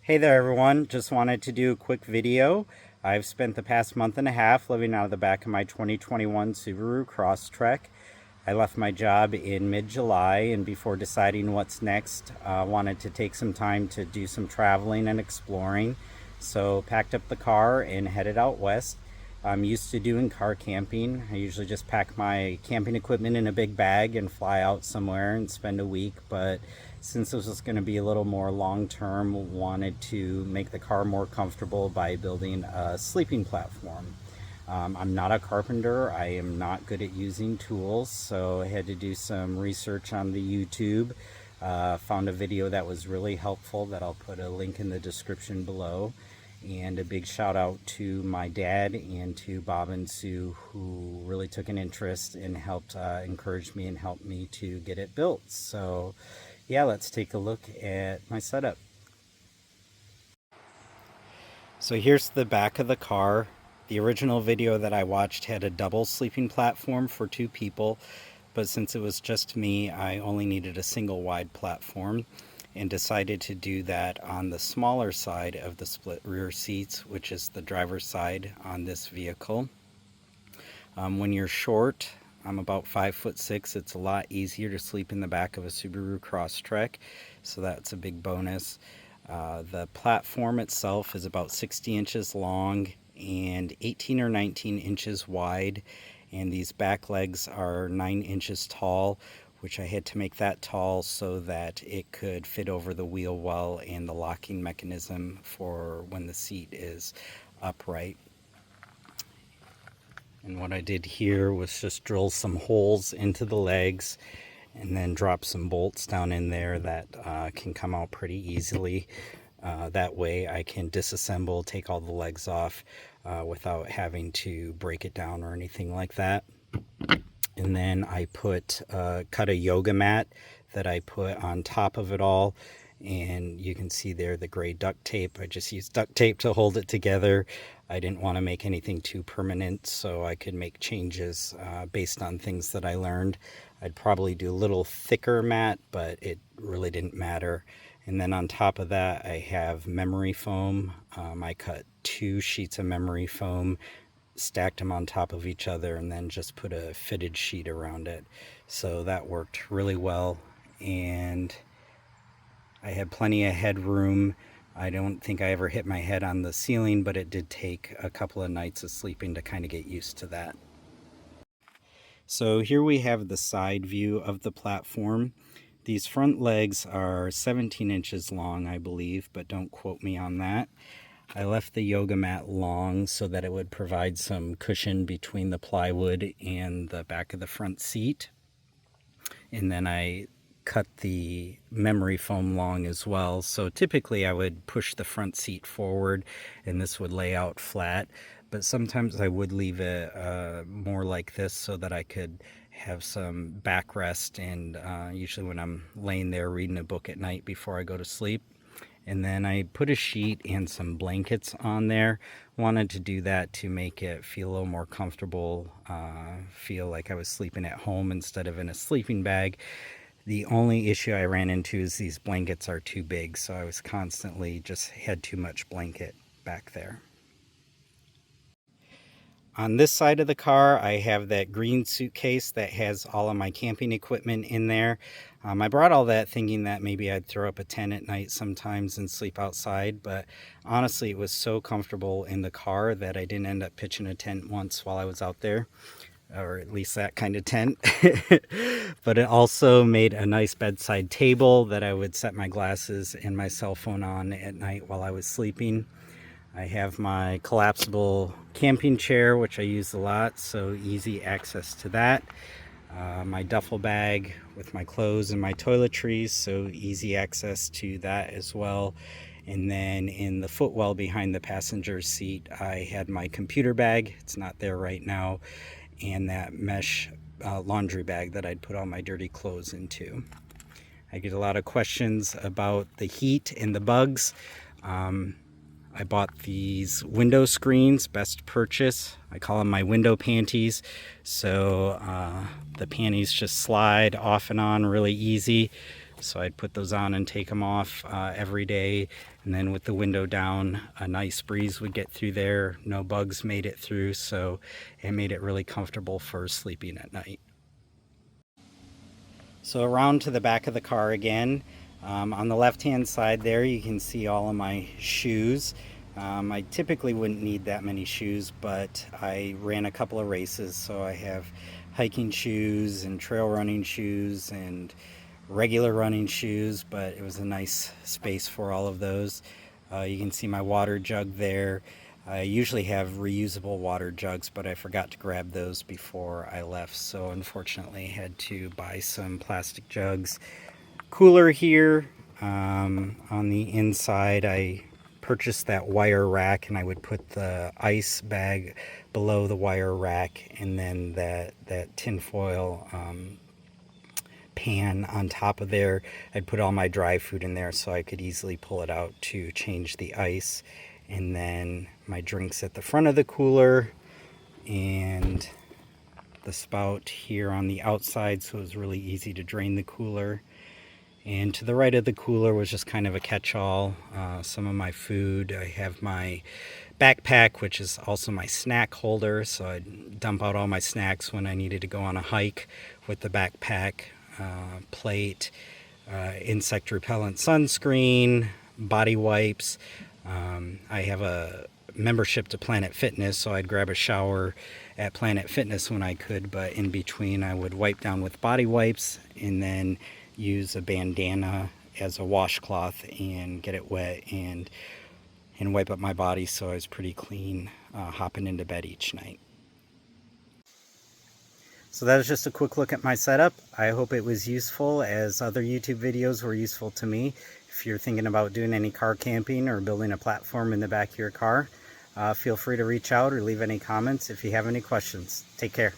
Hey there everyone, just wanted to do a quick video. I've spent the past month and a half living out of the back of my 2021 Subaru Crosstrek. I left my job in mid-July, and before deciding what's next, wanted to take some time to do some traveling and exploring. So packed up the car and headed out west. I'm used to doing car camping. I usually just pack my camping equipment in a big bag and fly out somewhere and spend a week, but since this was going to be a little more long-term, wanted to make the car more comfortable by building a sleeping platform. I'm not a carpenter. I am not good at using tools, so I had to do some research on the YouTube. Found a video that was really helpful that I'll put a link in the description below. And a big shout out to my dad and to Bob and Sue, who really took an interest and helped encourage me and help me to get it built. So yeah, let's take a look at my setup. So here's the back of the car. The original video that I watched had a double sleeping platform for two people, but since it was just me, I only needed a single wide platform and decided to do that on the smaller side of the split rear seats, which is the driver's side on this vehicle. When you're short, I'm about 5'6", it's a lot easier to sleep in the back of a Subaru Crosstrek, so that's a big bonus. The platform itself is about 60 inches long and 18 or 19 inches wide, and these back legs are 9 inches tall, which I had to make that tall so that it could fit over the wheel well and the locking mechanism for when the seat is upright. And what I did here was just drill some holes into the legs and then drop some bolts down in there that can come out pretty easily. That way I can disassemble, take all the legs off without having to break it down or anything like that. And then I cut a yoga mat that I put on top of it all. And you can see there the gray duct tape. I just used duct tape to hold it together. I didn't want to make anything too permanent, so I could make changes based on things that I learned. I'd probably do a little thicker mat, but it really didn't matter. And then on top of that, I have memory foam. I cut 2 sheets of memory foam, stacked them on top of each other, and then just put a fitted sheet around it. So that worked really well, and I had plenty of headroom. I don't think I ever hit my head on the ceiling, but it did take a couple of nights of sleeping to kind of get used to that. So here we have the side view of the platform. These front legs are 17 inches long, I believe, but don't quote me on that. I left the yoga mat long so that it would provide some cushion between the plywood and the back of the front seat. And then I cut the memory foam long as well. So typically I would push the front seat forward and this would lay out flat. But sometimes I would leave it more like this so that I could have some backrest, and usually when I'm laying there reading a book at night before I go to sleep. And then I put a sheet and some blankets on there. Wanted to do that to make it feel a little more comfortable, feel like I was sleeping at home instead of in a sleeping bag. The only issue I ran into is these blankets are too big, so I was constantly just had too much blanket back there. On this side of the car, I have that green suitcase that has all of my camping equipment in there. I brought all that thinking that maybe I'd throw up a tent at night sometimes and sleep outside, but honestly, it was so comfortable in the car that I didn't end up pitching a tent once while I was out there, or at least that kind of tent. But it also made a nice bedside table that I would set my glasses and my cell phone on at night while I was sleeping. I have my collapsible camping chair, which I use a lot, so easy access to that. My duffel bag with my clothes and my toiletries, so easy access to that as well. And then in the footwell behind the passenger seat, I had my computer bag. It's not there right now. And that mesh laundry bag that I'd put all my dirty clothes into. I get a lot of questions about the heat and the bugs. I bought these window screens, best purchase. I call them my window panties. So the panties just slide off and on really easy. So I'd put those on and take them off every day. And then with the window down, a nice breeze would get through there. No bugs made it through, so it made it really comfortable for sleeping at night. So around to the back of the car again. On the left-hand side there, you can see all of my shoes. I typically wouldn't need that many shoes, but I ran a couple of races, so I have hiking shoes and trail running shoes and regular running shoes, but it was a nice space for all of those. You can see my water jug there. I usually have reusable water jugs, but I forgot to grab those before I left, so unfortunately I had to buy some plastic jugs. Cooler here. On the inside, I purchased that wire rack, and I would put the ice bag below the wire rack, and then that tinfoil pan on top of there. I'd put all my dry food in there so I could easily pull it out to change the ice. And then my drinks at the front of the cooler, and the spout here on the outside, so it was really easy to drain the cooler. And to the right of the cooler was just kind of a catch-all. Some of my food. I have my backpack, which is also my snack holder, so I'd dump out all my snacks when I needed to go on a hike with the backpack. Plate, insect repellent sunscreen, body wipes. I have a membership to Planet Fitness, so I'd grab a shower at Planet Fitness when I could, but in between I would wipe down with body wipes and then use a bandana as a washcloth and get it wet and wipe up my body, so I was pretty clean hopping into bed each night. So that was just a quick look at my setup. I hope it was useful, as other YouTube videos were useful to me. If you're thinking about doing any car camping or building a platform in the back of your car, feel free to reach out or leave any comments if you have any questions. Take care.